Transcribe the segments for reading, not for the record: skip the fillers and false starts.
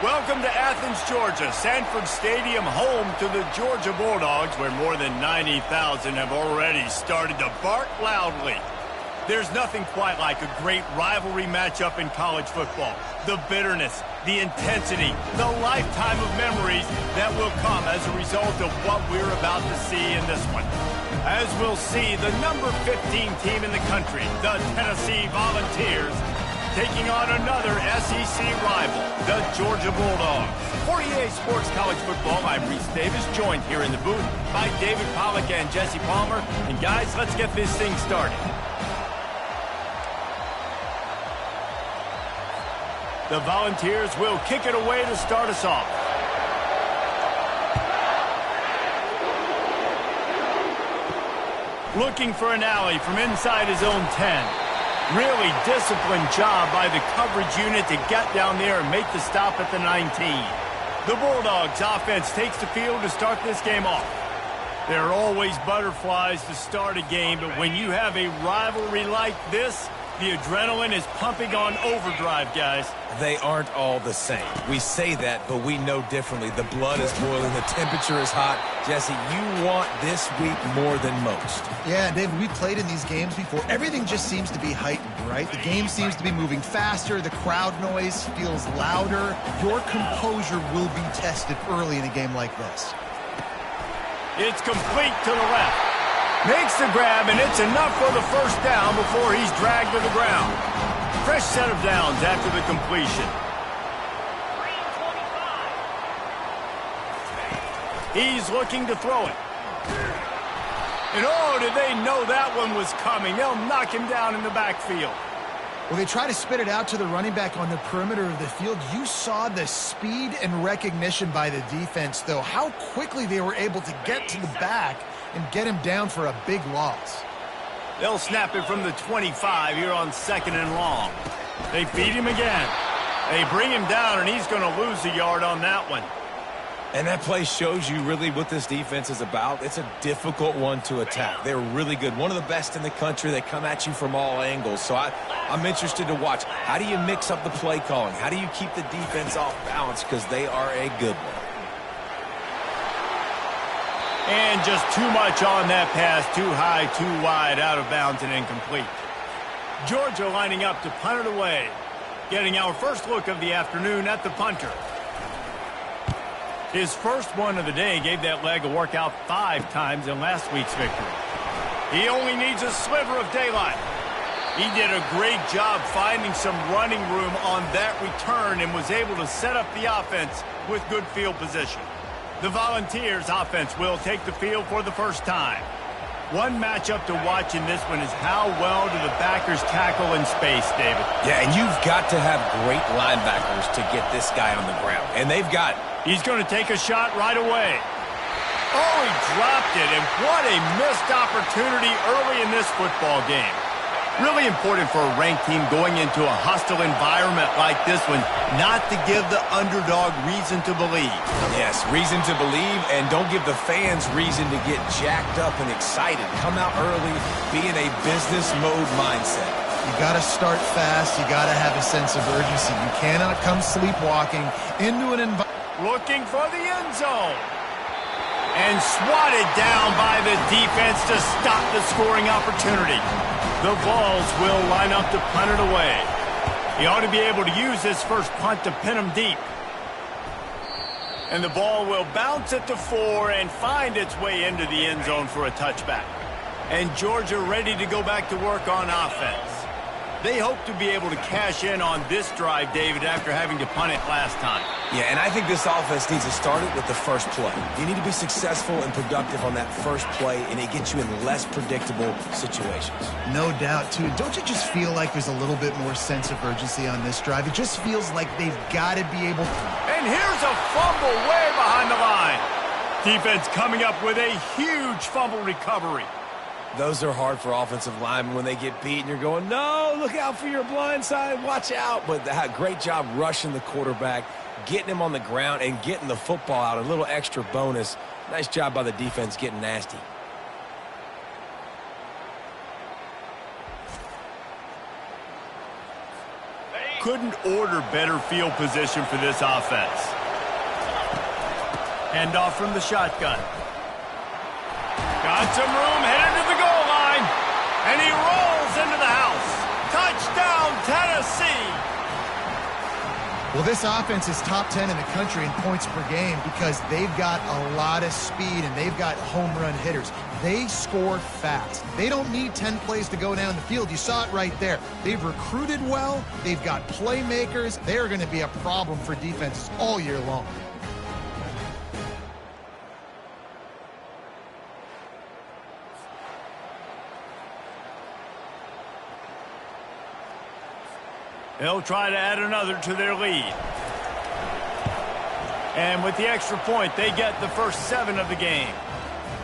Welcome to Athens, Georgia, Sanford Stadium, home to the Georgia Bulldogs, where more than 90,000 have already started to bark loudly. There's nothing quite like a great rivalry matchup in college football. The bitterness, the intensity, the lifetime of memories that will come as a result of what we're about to see in this one. As we'll see, the number 15 team in the country, the Tennessee Volunteers, taking on another SEC rival, the Georgia Bulldogs. For EA Sports College Football, I'm Reese Davis, joined here in the booth by David Pollack and Jesse Palmer. And guys, let's get this thing started. The Volunteers will kick it away to start us off. Looking for an alley from inside his own 10. Really disciplined job by the coverage unit to get down there and make the stop at the 19. The Bulldogs offense takes the field to start this game off. There are always butterflies to start a game, but when you have a rivalry like this, the adrenaline is pumping on overdrive, guys. They aren't all the same. We say that, but we know differently. The blood is boiling. The temperature is hot. Jesse, you want this week more than most. Yeah, David, we played in these games before. Everything just seems to be heightened, right? The game seems to be moving faster. The crowd noise feels louder. Your composure will be tested early in a game like this. It's complete to the left. Makes the grab, and it's enough for the first down before he's dragged to the ground. Fresh set of downs after the completion. He's looking to throw it. And oh, did they know that one was coming? They'll knock him down in the backfield. Well, they try to spit it out to the running back on the perimeter of the field. You saw the speed and recognition by the defense, though, how quickly they were able to get to the back and get him down for a big loss. They'll snap it from the 25 here on 2nd and long. They feed him again. They bring him down, and he's going to lose a yard on that one. And that play shows you really what this defense is about. It's a difficult one to attack. They're really good. One of the best in the country. They come at you from all angles. So I'm interested to watch. How do you mix up the play calling? How do you keep the defense off balance? Because they are a good one. And just too much on that pass. Too high, too wide, out of bounds and incomplete. Georgia lining up to punt it away. Getting our first look of the afternoon at the punter. His first one of the day gave that leg a workout 5 times in last week's victory. He only needs a sliver of daylight. He did a great job finding some running room on that return and was able to set up the offense with good field position. The Volunteers offense will take the field for the first time. One matchup to watch in this one is how well do the backers tackle in space, David. Yeah, and you've got to have great linebackers to get this guy on the ground. And they've got it. He's going to take a shot right away. Oh, he dropped it, and what a missed opportunity early in this football game. Really important for a ranked team going into a hostile environment like this one, not to give the underdog reason to believe. Yes, reason to believe, and don't give the fans reason to get jacked up and excited. Come out early, be in a business mode mindset. You got to start fast. You got to have a sense of urgency. You cannot come sleepwalking into an environment. Looking for the end zone. And swatted down by the defense to stop the scoring opportunity. The Vols will line up to punt it away. He ought to be able to use this first punt to pin him deep. And the ball will bounce at the 4 and find its way into the end zone for a touchback. And Georgia ready to go back to work on offense. They hope to be able to cash in on this drive, David, after having to punt it last time. Yeah, and I think this offense needs to start it with the first play. You need to be successful and productive on that first play, and it gets you in less predictable situations. No doubt, too. Don't you just feel like there's a little bit more sense of urgency on this drive? It just feels like they've got to be able to. And here's a fumble way behind the line. Defense coming up with a huge fumble recovery. Those are hard for offensive linemen when they get beat and you're going, no, look out for your blind side, watch out. But great job rushing the quarterback, getting him on the ground, and getting the football out. A little extra bonus. Nice job by the defense getting nasty. couldn't order better field position for this offense. Hand off from the shotgun. Got some room, headed to the goal line. And he rolls into the house. Touchdown, Tennessee! Well, this offense is top 10 in the country in points per game because they've got a lot of speed and they've got home run hitters. They score fast. They don't need 10 plays to go down the field. You saw it right there. They've recruited well. They've got playmakers. They're going to be a problem for defenses all year long. They'll try to add another to their lead. And with the extra point, they get the first 7 of the game.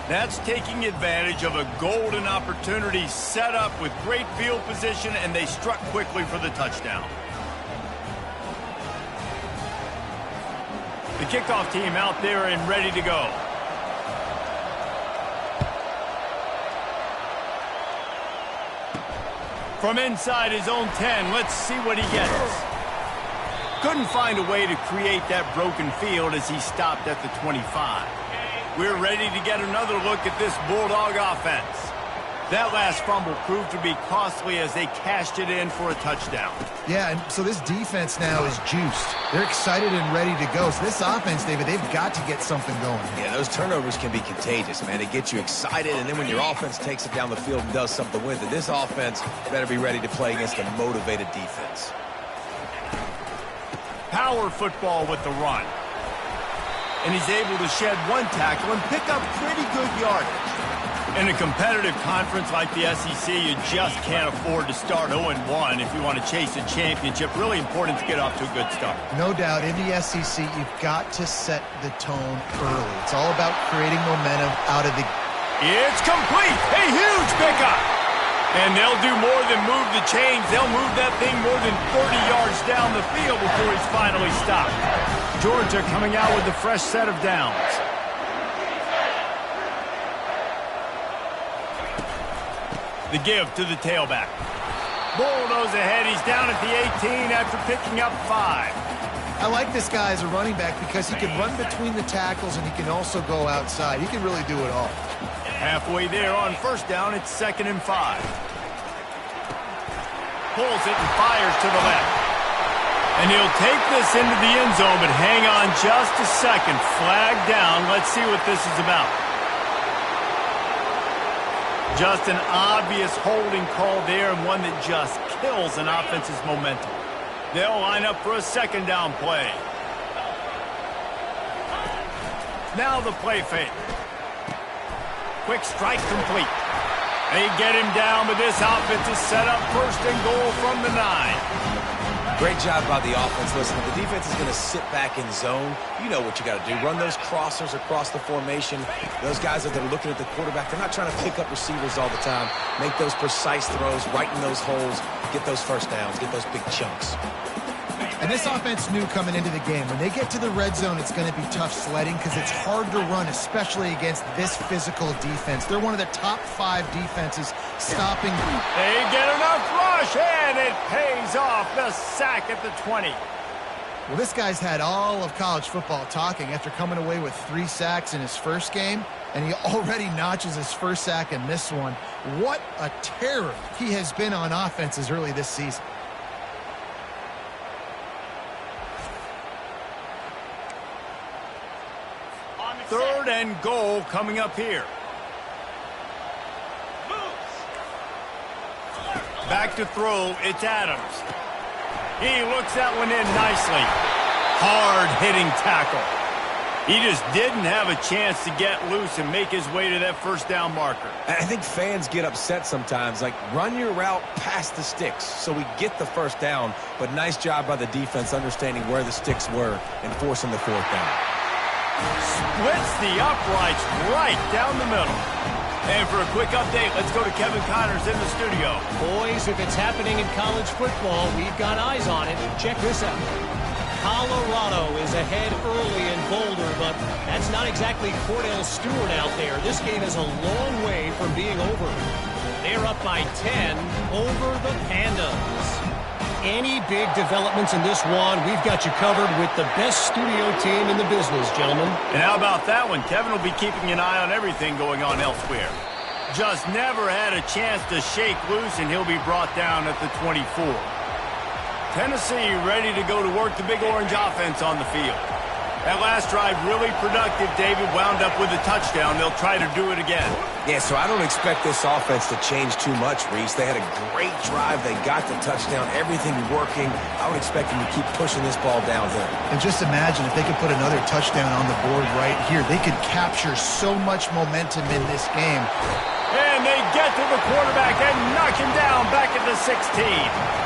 That's taking advantage of a golden opportunity set up with great field position, and they struck quickly for the touchdown. The kickoff team out there and ready to go. From inside his own 10, let's see what he gets. Couldn't find a way to create that broken field as he stopped at the 25. We're ready to get another look at this Bulldog offense. That last fumble proved to be costly as they cashed it in for a touchdown. Yeah, and so this defense now is juiced. They're excited and ready to go. So this offense, David, they've got to get something going. Yeah, those turnovers can be contagious, man. They get you excited, and then when your offense takes it down the field and does something with it, this offense better be ready to play against a motivated defense. Power football with the run. And he's able to shed one tackle and pick up pretty good yardage. In a competitive conference like the SEC, you just can't afford to start 0-1 if you want to chase a championship. Really important to get off to a good start. No doubt, in the SEC, you've got to set the tone early. It's all about creating momentum out of the... It's complete! A huge pickup! And they'll do more than move the chains. They'll move that thing more than 30 yards down the field before he's finally stopped. Georgia coming out with a fresh set of downs. The give to the tailback. Bulldoze ahead. He's down at the 18 after picking up 5. I like this guy as a running back because he can run between the tackles and he can also go outside. He can really do it all. Halfway there on first down, it's 2nd and 5. Pulls it and fires to the left. And he'll take this into the end zone, but hang on just a second. Flag down. Let's see what this is about. Just an obvious holding call there, and one that just kills an offense's momentum. They'll line up for a 2nd down play. Now the play fake. Quick strike complete. They get him down, but this offense is set up 1st and goal from the 9. Great job by the offense. Listen, if the defense is going to sit back in zone, you know what you got to do. Run those crossers across the formation. Those guys that are looking at the quarterback, they're not trying to pick up receivers all the time. Make those precise throws, right in those holes, get those first downs, get those big chunks. And this offense knew coming into the game, when they get to the red zone, it's going to be tough sledding because it's hard to run, especially against this physical defense. They're one of the top 5 defenses stopping. They get enough rush, and it pays off. The sack at the 20. Well, this guy's had all of college football talking after coming away with 3 sacks in his first game, and he already notches his first sack in this one. What a terror he has been on offenses early this season. 3rd and goal coming up here. Back to throw, it's Adams. He looks that one in nicely. Hard-hitting tackle. He just didn't have a chance to get loose and make his way to that 1st down marker. I think fans get upset sometimes. Like, run your route past the sticks so we get the 1st down. But nice job by the defense understanding where the sticks were and forcing the 4th down. Splits the uprights right down the middle. And for a quick update, let's go to Kevin Connors in the studio. Boys, if it's happening in college football, we've got eyes on it. Check this out. Colorado is ahead early in Boulder, but that's not exactly Cordell Stewart out there. This game is a long way from being over. They're up by 10 over the Pandas. any big developments in this one, we've got you covered with the best studio team in the business, gentlemen. And how about that one? Kevin will be keeping an eye on everything going on elsewhere. Just never had a chance to shake loose, and he'll be brought down at the 24. Tennessee ready to go to work the Big Orange offense on the field. That last drive really productive. David wound up with a touchdown. They'll try to do it again. Yeah, so I don't expect this offense to change too much, Reese. They had a great drive. They got the touchdown. Everything working. I would expect them to keep pushing this ball downhill. And just imagine if they could put another touchdown on the board right here. They could capture so much momentum in this game. And they get to the quarterback and knock him down back at the 16.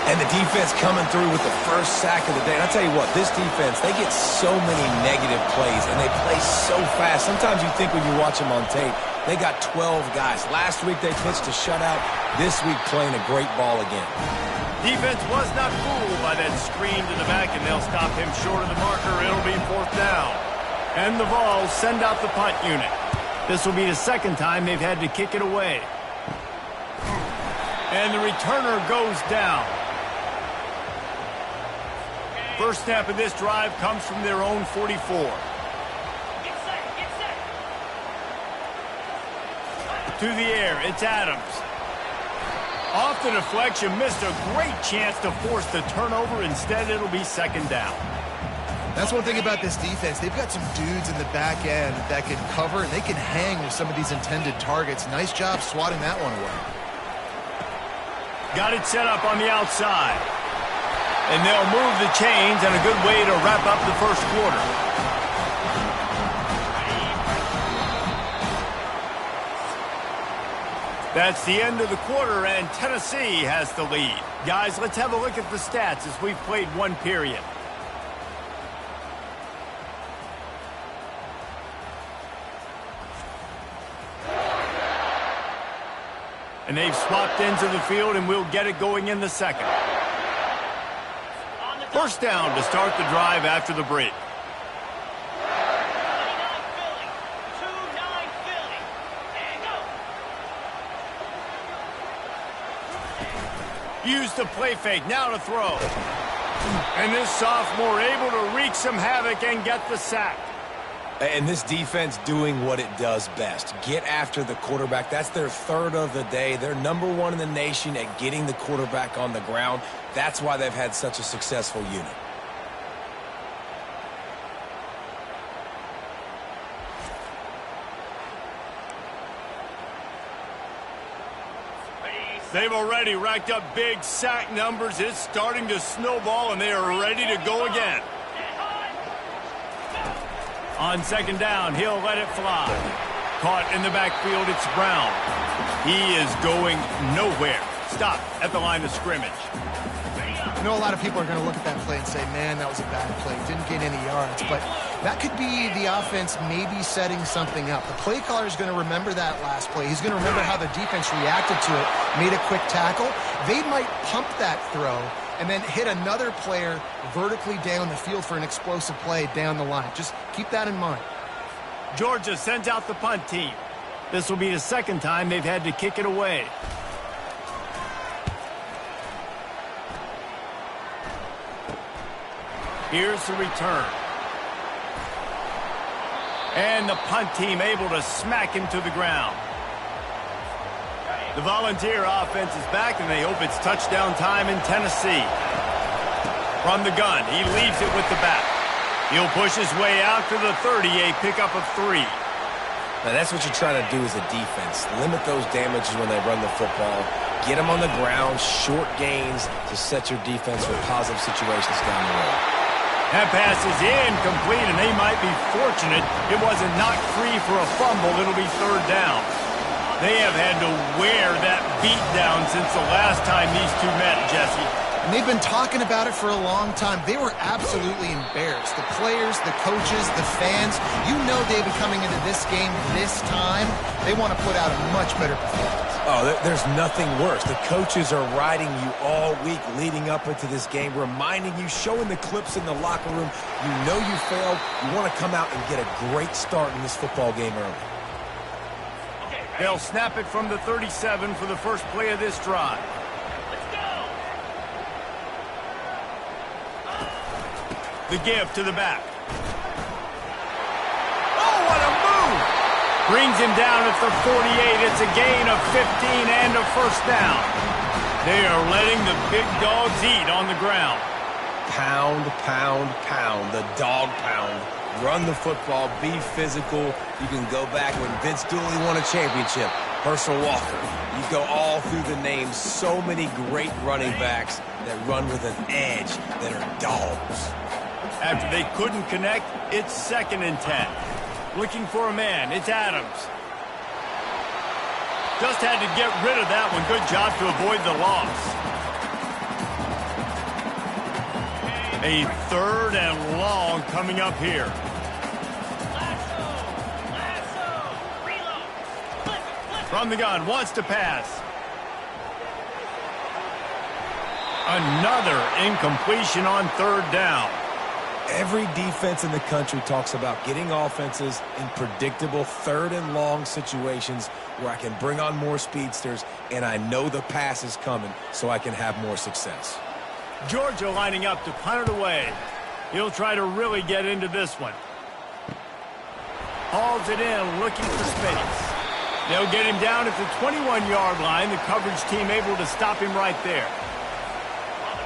And the defense coming through with the first sack of the day. And I'll tell you what, this defense, they get so many negative plays, and they play so fast. Sometimes you think when you watch them on tape, they got 12 guys. Last week they pitched a shutout. This week playing a great ball again. Defense was not fooled by that screen to the back, and they'll stop him short of the marker. It'll be 4th down. And the Vols send out the punt unit. This will be the second time they've had to kick it away. And the returner goes down. First snap of this drive comes from their own 44. To the air, it's Adams. Off the deflection, missed a great chance to force the turnover. Instead, it'll be 2nd down. That's one thing about this defense. They've got some dudes in the back end that can cover, and they can hang with some of these intended targets. Nice job swatting that one away. Got it set up on the outside. And they'll move the chains, and a good way to wrap up the first quarter. That's the end of the quarter, and Tennessee has the lead. Guys, let's have a look at the stats as we've played one period. And they've swapped into the field, and we'll get it going in the second. First down to start the drive after the break. Use the play fake, now to throw. And this sophomore able to wreak some havoc and get the sack. And this defense doing what it does best. Get after the quarterback. That's their 3rd of the day. They're #1 in the nation at getting the quarterback on the ground. That's why they've had such a successful unit. They've already racked up big sack numbers. It's starting to snowball, and they are ready to go again. On 2nd down, he'll let it fly. Caught in the backfield, it's Brown. He is going nowhere. Stop at the line of scrimmage. I know a lot of people are going to look at that play and say, man, that was a bad play. Didn't get any yards. But that could be the offense maybe setting something up. The play caller is going to remember that last play. He's going to remember how the defense reacted to it, made a quick tackle. They might pump that throw and then hit another player vertically down the field for an explosive play down the line. Just keep that in mind. Georgia sends out the punt team. This will be the second time they've had to kick it away. Here's the return. And the punt team able to smack him to the ground. The Volunteer offense is back, and they hope it's touchdown time in Tennessee. From the gun, he leaves it with the back. He'll push his way out to the 30, a pickup of 3. Now, that's what you're trying to do as a defense. Limit those damages when they run the football. Get them on the ground, short gains to set your defense for positive situations down the road. That pass is incomplete, and they might be fortunate it wasn't knocked free for a fumble. It'll be 3rd down. They have had to wear that beat down since the last time these two met, Jesse. And they've been talking about it for a long time. They were absolutely embarrassed. The players, the coaches, the fans, you know they've been coming into this game this time. They want to put out a much better performance. Oh, there's nothing worse. The coaches are riding you all week leading up into this game, reminding you, showing the clips in the locker room. You know you failed. You want to come out and get a great start in this football game early. They'll snap it from the 37 for the first play of this drive. The give to the back. Oh, what a move! Brings him down at the 48. It's a gain of 15 and a first down. They are letting the big dogs eat on the ground. Pound, pound, pound. The dog pound. Run the football. Be physical. You can go back when Vince Dooley won a championship. Herschel Walker. You go all through the names. So many great running backs that run with an edge that are dogs. After they couldn't connect, it's 2nd and 10. Looking for a man. It's Adams. Just had to get rid of that one. Good job to avoid the loss. A 3rd and long coming up here. From the gun, wants to pass. Another incompletion on 3rd down. Every defense in the country talks about getting offenses in predictable 3rd and long situations where I can bring on more speedsters and I know the pass is coming so I can have more success. Georgia lining up to punt it away. He'll try to really get into this one. Hauls it in, looking for space. They'll get him down at the 21-yard line. The coverage team able to stop him right there.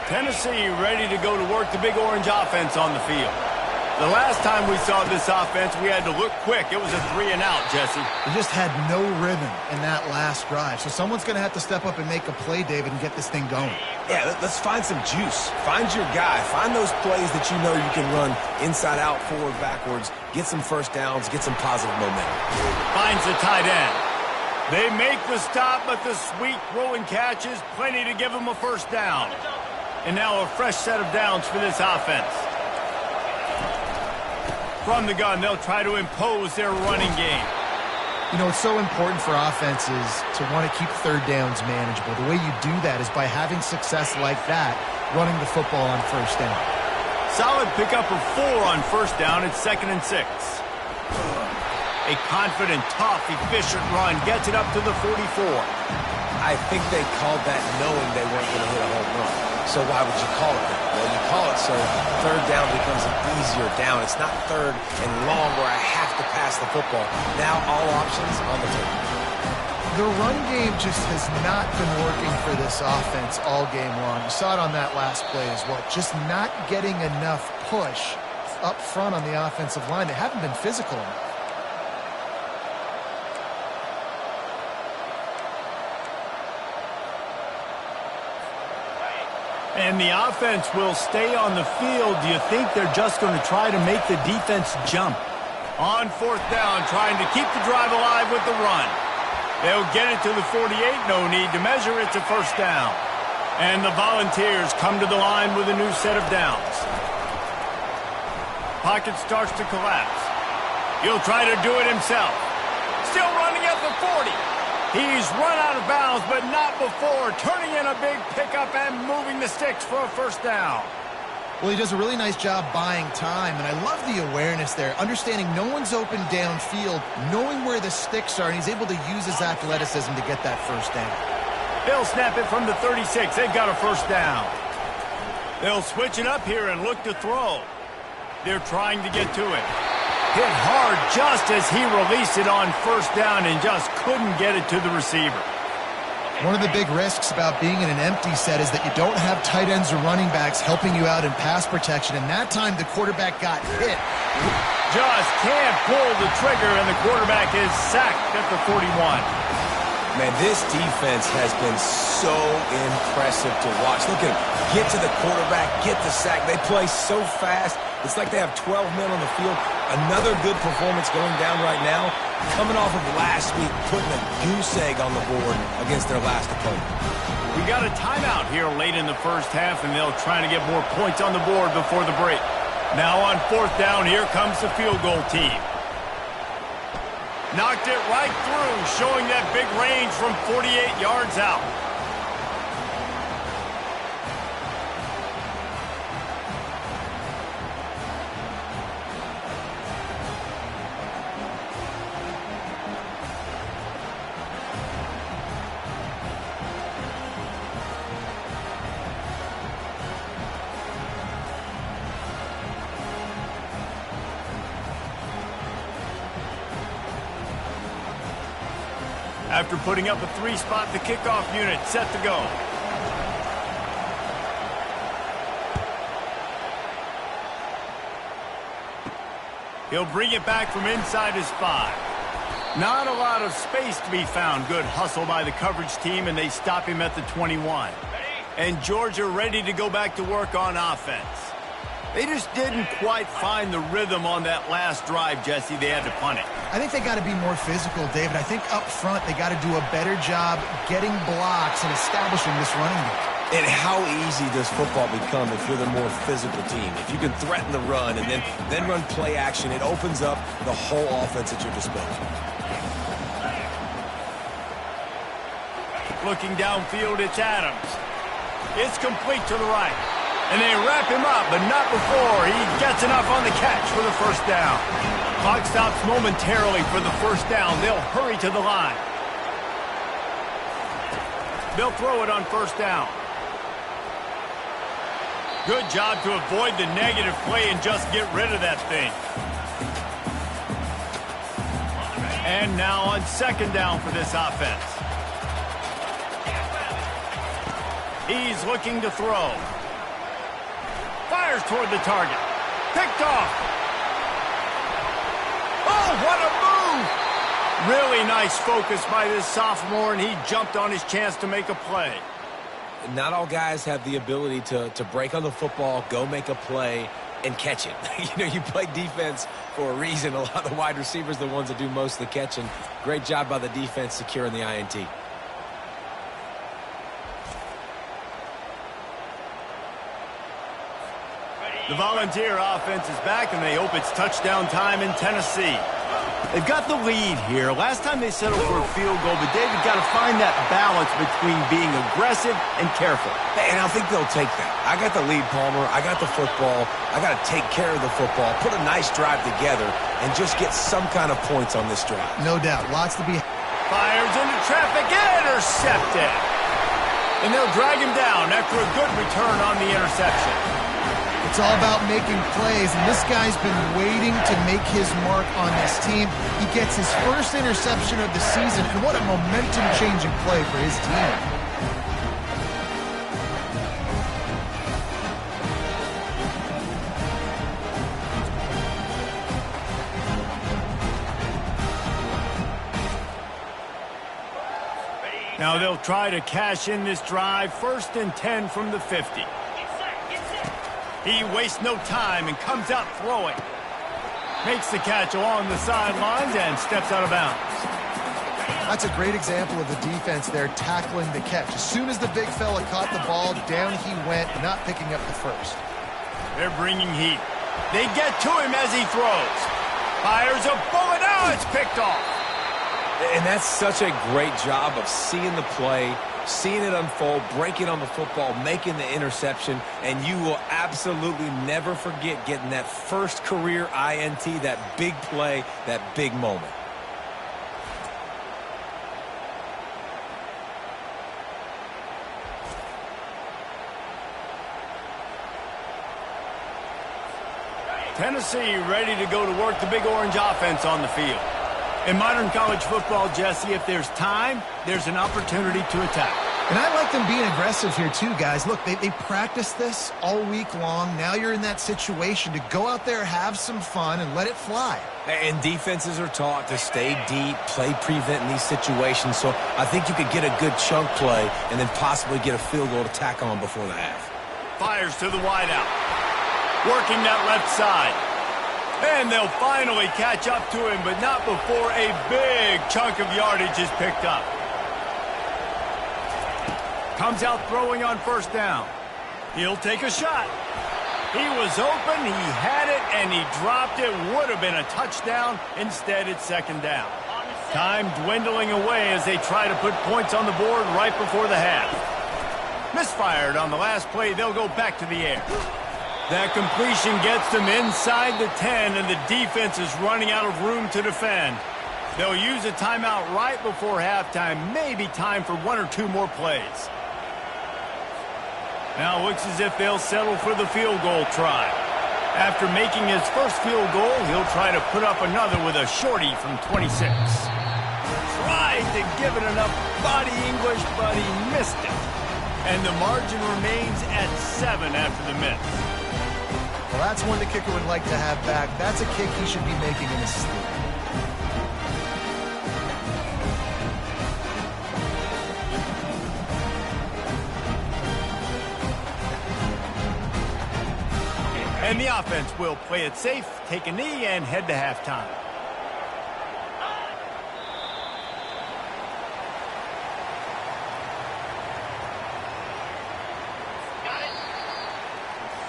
Tennessee ready to go to work the Big Orange offense on the field. The last time we saw this offense, we had to look quick. It was a 3-and-out, Jesse. They just had no rhythm in that last drive. So someone's going to have to step up and make a play, David, and get this thing going. Yeah, let's find some juice. Find your guy. Find those plays that you know you can run inside out, forward, backwards. Get some first downs. Get some positive momentum. Finds the tight end. They make the stop, but the sweet throwing catch is plenty to give them a first down. And now a fresh set of downs for this offense. From the gun, they'll try to impose their running game. You know, it's so important for offenses to want to keep 3rd downs manageable. The way you do that is by having success like that, running the football on 1st down. Solid pickup of 4 on 1st down. It's 2nd and 6. A confident, tough, efficient run gets it up to the 44. I think they called that knowing they weren't going to hit a home run. So why would you call it that? Well, you call it so 3rd down becomes an easier down. It's not 3rd and long where I have to pass the football. Now all options on the table. The run game just has not been working for this offense all game long. You saw it on that last play as well. Just not getting enough push up front on the offensive line. They haven't been physical enough. And the offense will stay on the field. Do you think they're just going to try to make the defense jump? On 4th down, trying to keep the drive alive with the run. They'll get it to the 48. No need to measure. It's a first down. And the Volunteers come to the line with a new set of downs. Pocket starts to collapse. He'll try to do it himself. Still running at the 40. He's run out of bounds, but not before turning in a big pickup and moving the sticks for a first down. Well, he does a really nice job buying time, and I love the awareness there, understanding no one's open downfield, knowing where the sticks are, and he's able to use his athleticism to get that first down. They'll snap it from the 36. They've got a first down. They'll switch it up here and look to throw. They're trying to get to it. Hit hard just as he released it on 1st down and just couldn't get it to the receiver. One of the big risks about being in an empty set is that you don't have tight ends or running backs helping you out in pass protection, and that time the quarterback got hit. Just can't pull the trigger, and the quarterback is sacked at the 41. Man, this defense has been so impressive to watch. Look at him. Get to the quarterback, get the sack. They play so fast. It's like they have 12 men on the field. Another good performance going down right now. Coming off of last week, putting a goose egg on the board against their last opponent. We got a timeout here late in the first half, and they'll try to get more points on the board before the break. Now on 4th down, here comes the field goal team. Knocked it right through, showing that big range from 48 yards out. After putting up a 3-spot, the kickoff unit set to go. He'll bring it back from inside his 5. Not a lot of space to be found. Good hustle by the coverage team, and they stop him at the 21. And Georgia ready to go back to work on offense. They just didn't quite find the rhythm on that last drive, Jesse. They had to punt it. I think they got to be more physical, David. I think up front they got to do a better job getting blocks and establishing this running game. And how easy does football become if you're the more physical team? If you can threaten the run and then run play action, it opens up the whole offense at your disposal. Looking downfield, it's Adams. It's complete to the right. And they wrap him up, but not before he gets enough on the catch for the first down. Clock stops momentarily for the first down. They'll hurry to the line. They'll throw it on first down. Good job to avoid the negative play and just get rid of that thing. And now on second down for this offense. He's looking to throw. Fires toward the target. Picked off. Oh, what a move! Really nice focus by this sophomore, and he jumped on his chance to make a play. Not all guys have the ability to break on the football, go make a play, and catch it. You play defense for a reason. A lot of the wide receivers are the ones that do most of the catching. Great job by the defense securing the INT. The Volunteer offense is back, and they hope it's touchdown time in Tennessee. They've got the lead here. Last time they settled for a field goal, but David got to find that balance between being aggressive and careful. And I think they'll take that. I got the lead, Palmer. I got the football. I got to take care of the football, put a nice drive together, and just get some kind of points on this drive. No doubt. Lots to be... Fires into traffic, intercepted. And they'll drag him down after a good return on the interception. It's all about making plays, and this guy's been waiting to make his mark on this team. He gets his first interception of the season, and what a momentum-changing play for his team. Now they'll try to cash in this drive. 1st and 10 from the 50. He wastes no time and comes out throwing. Makes the catch along the sidelines and steps out of bounds. That's a great example of the defense there tackling the catch. As soon as the big fella caught the ball, down he went, not picking up the first. They're bringing heat. They get to him as he throws. Fires a bullet. Now it's picked off. And that's such a great job of seeing the play, seeing it unfold, breaking on the football, making the interception, and you will absolutely never forget getting that first career INT, that big play, that big moment. Tennessee ready to go to work the Big Orange offense on the field. In modern college football, Jesse, if there's time, there's an opportunity to attack. And I like them being aggressive here too, guys. Look, they practice this all week long. Now you're in that situation to go out there, have some fun, and let it fly. And defenses are taught to stay deep, play prevent in these situations. So I think you could get a good chunk play and then possibly get a field goal to tack on before the half. Fires to the wideout. Working that left side. And they'll finally catch up to him, but not before a big chunk of yardage is picked up. Comes out throwing on first down. He'll take a shot. He was open, he had it, and he dropped it. Would have been a touchdown. Instead, it's second down. Time dwindling away as they try to put points on the board right before the half. Misfired on the last play. They'll go back to the air. That completion gets them inside the 10, and the defense is running out of room to defend. They'll use a timeout right before halftime, maybe time for 1 or 2 more plays. Now it looks as if they'll settle for the field goal try. After making his first field goal, he'll try to put up another with a shorty from 26. Tries tried to give it enough body English, but he missed it. And the margin remains at 7 after the miss. Well, that's one the kicker would like to have back. That's a kick he should be making in his sleep. And the offense will play it safe, take a knee, and head to halftime.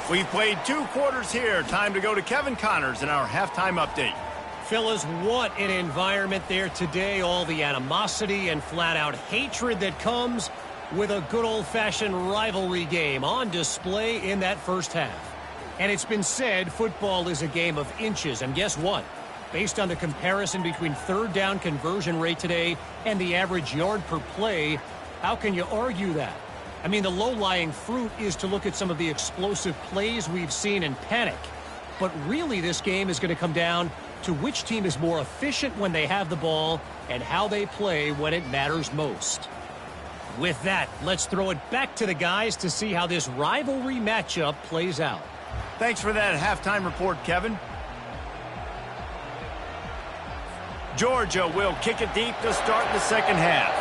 We've played 2 quarters here. Time to go to Kevin Connors in our halftime update. Fellas, what an environment there today. All the animosity and flat-out hatred that comes with a good old-fashioned rivalry game on display in that first half. And it's been said football is a game of inches. And guess what? Based on the comparison between third down conversion rate today and the average yard per play, how can you argue that? I mean, the low-lying fruit is to look at some of the explosive plays we've seen and panic. But really, this game is going to come down to which team is more efficient when they have the ball and how they play when it matters most. With that, let's throw it back to the guys to see how this rivalry matchup plays out. Thanks for that halftime report, Kevin. Georgia will kick it deep to start the second half.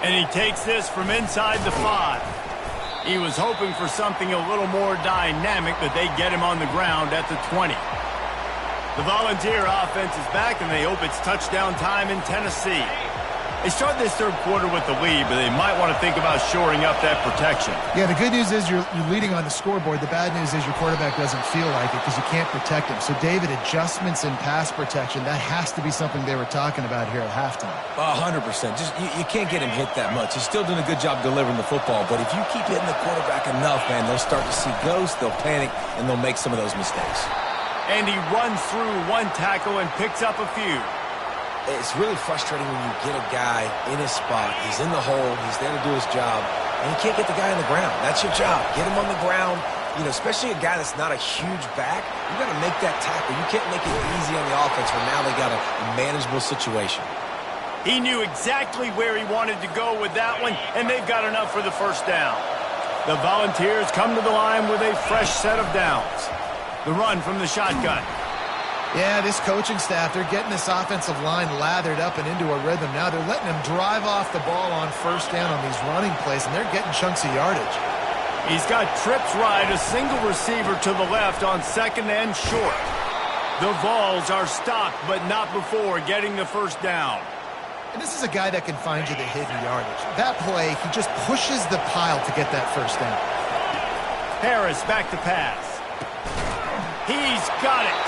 And he takes this from inside the 5. He was hoping for something a little more dynamic, but they get him on the ground at the 20. The Volunteer offense is back, and they hope it's touchdown time in Tennessee. They start this third quarter with the lead, but they might want to think about shoring up that protection. Yeah, the good news is you're leading on the scoreboard. The bad news is your quarterback doesn't feel like it because you can't protect him. So, David, adjustments in pass protection, that has to be something they were talking about here at halftime. 100%. Just you can't get him hit that much. He's still doing a good job delivering the football, but if you keep hitting the quarterback enough, man, they'll start to see ghosts, they'll panic, and they'll make some of those mistakes. And he runs through one tackle and picks up a few. It's really frustrating when you get a guy in his spot. He's in the hole. He's there to do his job. And you can't get the guy on the ground. That's your job. Get him on the ground. You know, especially a guy that's not a huge back. You got to make that tackle. You can't make it easy on the offense where now they got a manageable situation. He knew exactly where he wanted to go with that one, and they've got enough for the first down. The Volunteers come to the line with a fresh set of downs. The run from the shotgun. Yeah, this coaching staff, they're getting this offensive line lathered up and into a rhythm. Now they're letting them drive off the ball on first down on these running plays, and they're getting chunks of yardage. He's got trips right, a single receiver to the left on second and short. The Vols are stopped, but not before getting the first down. And this is a guy that can find you the hidden yardage. That play, he just pushes the pile to get that first down. Harris back to pass. He's got it.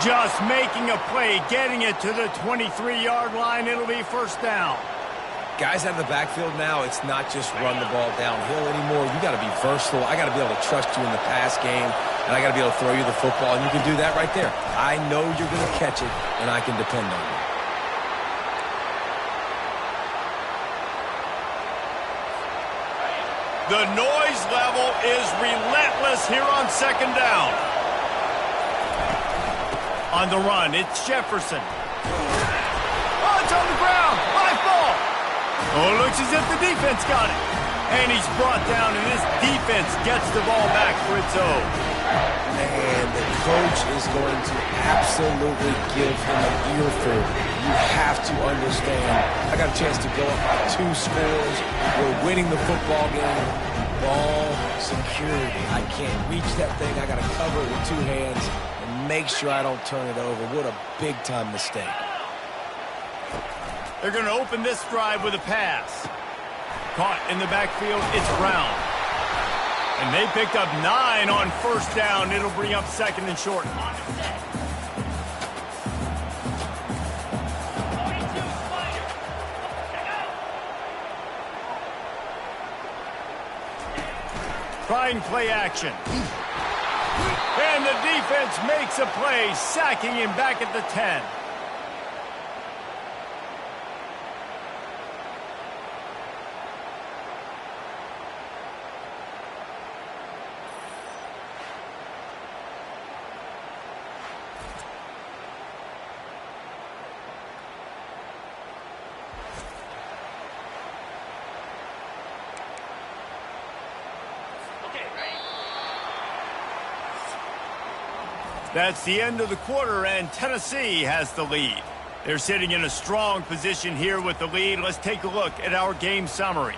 Just making a play, getting it to the 23-yard line. It'll be first down. Guys out of the backfield now, it's not just run the ball downhill anymore. You got to be versatile. I got to be able to trust you in the pass game, and I got to be able to throw you the football, and you can do that right there. I know you're going to catch it, and I can depend on you. The noise level is relentless here on second down. On the run, it's Jefferson. Oh, it's on the ground. High ball. Oh, it looks as if the defense got it. And he's brought down, and this defense gets the ball back for its own. And the coach is going to absolutely give him an earful. You have to understand. I got a chance to go up by 2 scores. We're winning the football game. Ball security. I can't reach that thing. I got to cover it with 2 hands. Make sure I don't turn it over. What a big-time mistake. They're going to open this drive with a pass. Caught in the backfield, it's Brown. And they picked up 9 on first down. It'll bring up second and short. Trying play action. And the defense makes a play, sacking him back at the 10. That's the end of the quarter, and Tennessee has the lead. They're sitting in a strong position here with the lead. Let's take a look at our game summary.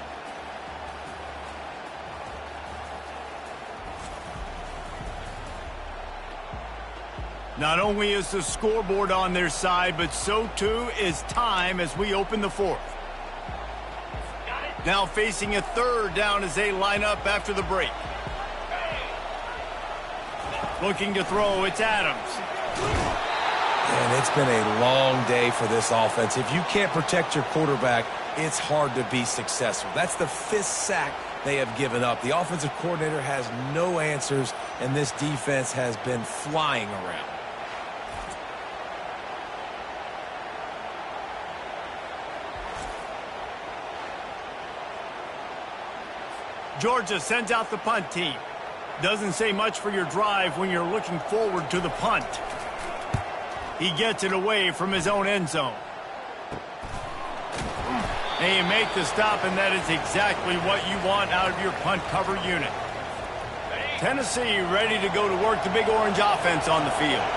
Not only is the scoreboard on their side, but so too is time as we open the fourth. Now facing a third down as they line up after the break. Looking to throw, it's Adams. And it's been a long day for this offense. If you can't protect your quarterback, it's hard to be successful. That's the 5th sack they have given up. The offensive coordinator has no answers, and this defense has been flying around. Georgia sends out the punt team. Doesn't say much for your drive when you're looking forward to the punt. He gets it away from his own end zone. And you make the stop, and that is exactly what you want out of your punt cover unit. Tennessee ready to go to work the Big Orange offense on the field.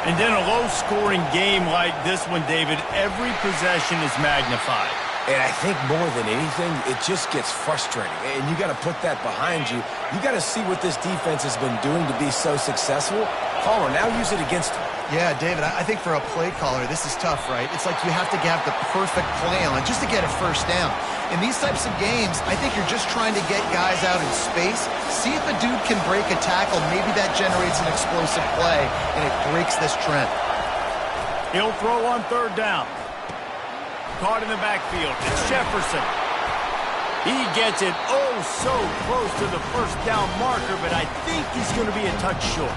And in a low-scoring game like this one, David, every possession is magnified. And I think more than anything, it just gets frustrating. And you got to put that behind you. You got to see what this defense has been doing to be so successful. Caller, now use it against them. Yeah, David, I think for a play caller, this is tough, right? It's like you have to have the perfect play on just to get a first down. In these types of games, I think you're just trying to get guys out in space, see if a dude can break a tackle. Maybe that generates an explosive play, and it breaks this trend. He'll throw on third down. Caught in the backfield. It's Jefferson. He gets it so close to the first down marker, but I think he's going to be a touch short.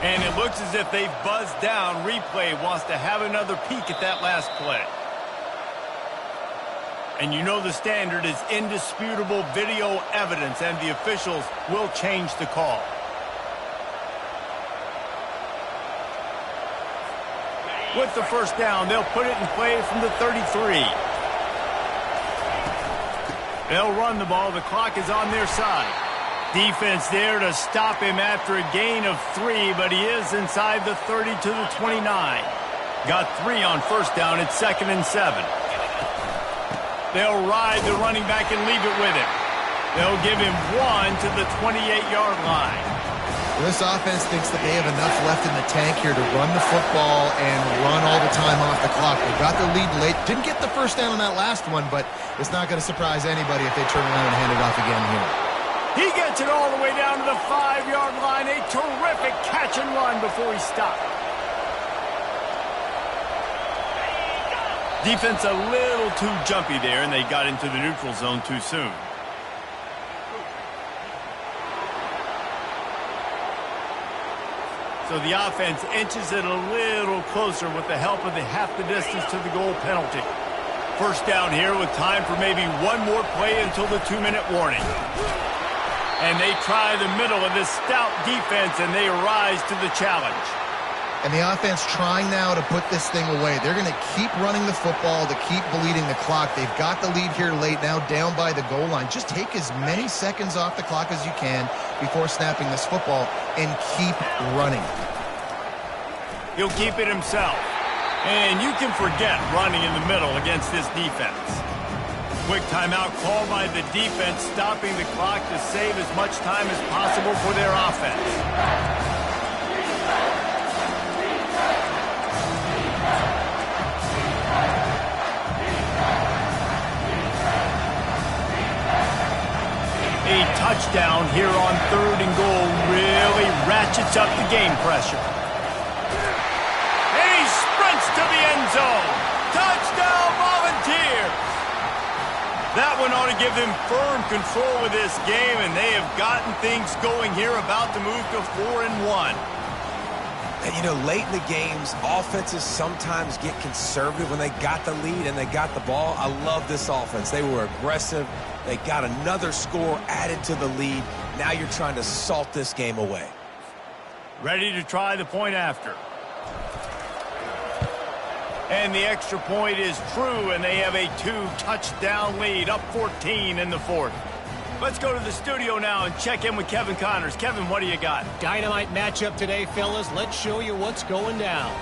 And it looks as if they've buzzed down. Replay wants to have another peek at that last play. And you know the standard is indisputable video evidence, and the officials will change the call. With the first down, they'll put it in play from the 33. They'll run the ball. The clock is on their side. Defense there to stop him after a gain of 3, but he is inside the 30 to the 29. Got 3 on first down. It's 2nd and 7. They'll ride the running back and leave it with him. They'll give him 1 to the 28-yard line. This offense thinks that they have enough left in the tank here to run the football and run all the time off the clock. They got the lead late. Didn't get the first down on that last one, but it's not going to surprise anybody if they turn around and hand it off again here. He gets it all the way down to the 5-yard line. A terrific catch and run before he stopped. Defense a little too jumpy there, and they got into the neutral zone too soon. So the offense inches it a little closer with the help of the half the distance to the goal penalty. First down here with time for maybe one more play until the 2-minute warning. And they try the middle of this stout defense, and they rise to the challenge. And the offense trying now to put this thing away. They're going to keep running the football to keep bleeding the clock. They've got the lead here late, now down by the goal line. Just take as many seconds off the clock as you can before snapping this football and keep running. He'll keep it himself. And you can forget running in the middle against this defense. Quick timeout called by the defense, stopping the clock to save as much time as possible for their offense. A touchdown here on 3rd and goal really ratchets up the game pressure. And he sprints to the end zone. Touchdown, Volunteers! That one ought to give them firm control of this game, and they have gotten things going here, about to move to 4-1. And, you know, late in the games, offenses sometimes get conservative when they got the lead and they got the ball. I love this offense. They were aggressive. They got another score added to the lead. Now you're trying to salt this game away. Ready to try the point after. And the extra point is true, and they have a 2-touchdown lead, up 14 in the 4th. Let's go to the studio now and check in with Kevin Connors. Kevin, what do you got? Dynamite matchup today, fellas. Let's show you what's going down.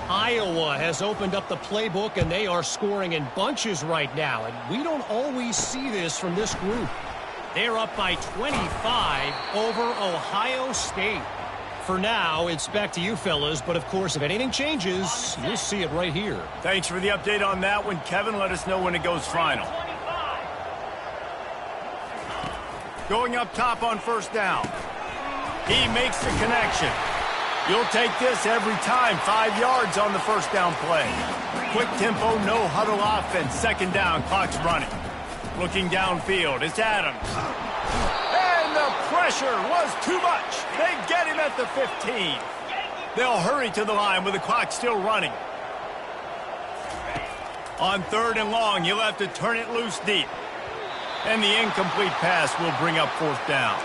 Iowa has opened up the playbook, and they are scoring in bunches right now. And we don't always see this from this group. They're up by 25 over Ohio State. For now, it's back to you, fellas. But, of course, if anything changes, you'll see it right here. Thanks for the update on that one, Kevin. Let us know when it goes final. Going up top on first down. He makes the connection. You'll take this every time. 5 yards on the first down play. Quick tempo, no huddle offense. Second down, clock's running. Looking downfield, it's Adams. And the pressure was too much. They get him at the 15. They'll hurry to the line with the clock still running. On third and long, you'll have to turn it loose deep. And the incomplete pass will bring up fourth down.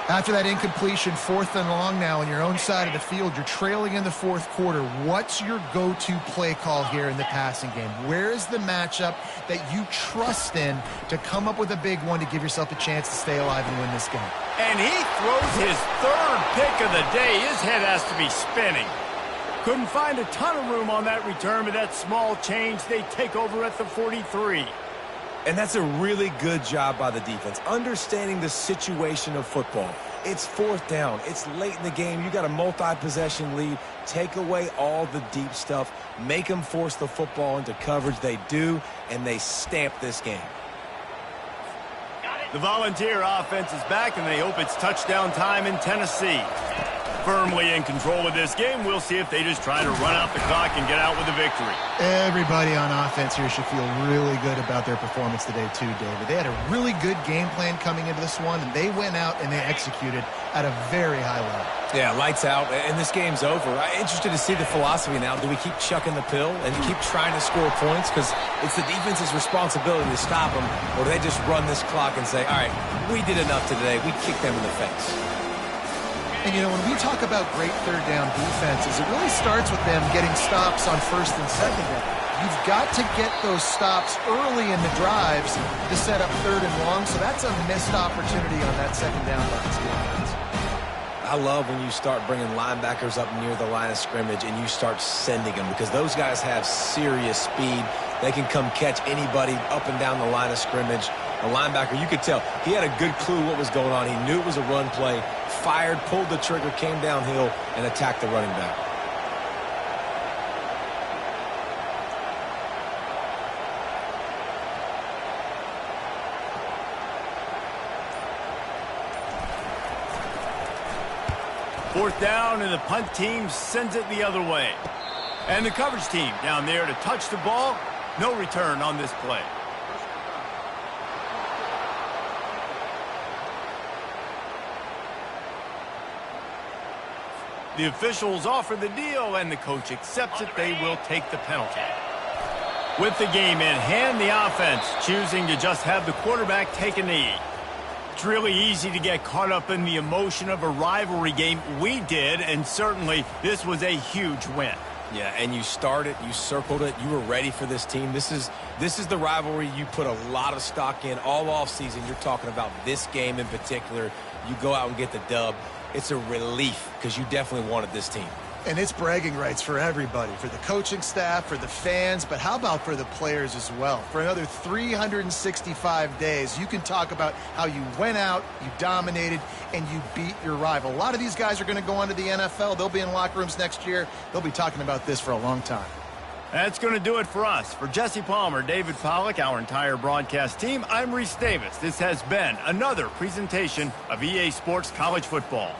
After that incompletion, fourth and long now on your own side of the field, you're trailing in the fourth quarter. What's your go-to play call here in the passing game? Where is the matchup that you trust in to come up with a big one to give yourself a chance to stay alive and win this game? And he throws his third pick of the day. His head has to be spinning. Couldn't find a ton of room on that return, but that small change, they take over at the 43. And that's a really good job by the defense, understanding the situation of football. It's fourth down. It's late in the game. You got a multi-possession lead. Take away all the deep stuff. Make them force the football into coverage. They do, and they stamp this game. The Volunteer offense is back, and they hope it's touchdown time in Tennessee. Firmly in control of this game. We'll see if they just try to run out the clock and get out with a victory. Everybody on offense here should feel really good about their performance today too, David. They had a really good game plan coming into this one, and they went out and they executed at a very high level. Yeah, lights out, and this game's over. I'm interested to see the philosophy now. Do we keep chucking the pill and keep trying to score points? Because it's the defense's responsibility to stop them, or do they just run this clock and say, all right, we did enough today. We kicked them in the face. And, you know, when we talk about great third down defenses, it really starts with them getting stops on first and second down. You've got to get those stops early in the drives to set up third and long, so that's a missed opportunity on that second down by this defense. I love when you start bringing linebackers up near the line of scrimmage and you start sending them, because those guys have serious speed. They can come catch anybody up and down the line of scrimmage. A linebacker, you could tell, he had a good clue what was going on. He knew it was a run play, fired, pulled the trigger, came downhill, and attacked the running back. Fourth down, and the punt team sends it the other way. And the coverage team down there to touch the ball. No return on this play. The officials offer the deal, and the coach accepts it. They will take the penalty. With the game in hand, the offense choosing to just have the quarterback take a knee. It's really easy to get caught up in the emotion of a rivalry game. We did, and certainly this was a huge win. Yeah, and you started, you circled it, you were ready for this team. This is the rivalry you put a lot of stock in all offseason. You're talking about this game in particular. You go out and get the dub. It's a relief because you definitely wanted this team. And it's bragging rights for everybody, for the coaching staff, for the fans, but how about for the players as well? For another 365 days, you can talk about how you went out, you dominated, and you beat your rival. A lot of these guys are going to go on to the NFL. They'll be in locker rooms next year. They'll be talking about this for a long time. That's going to do it for us. For Jesse Palmer, David Pollack, our entire broadcast team, I'm Reese Davis. This has been another presentation of EA Sports College Football.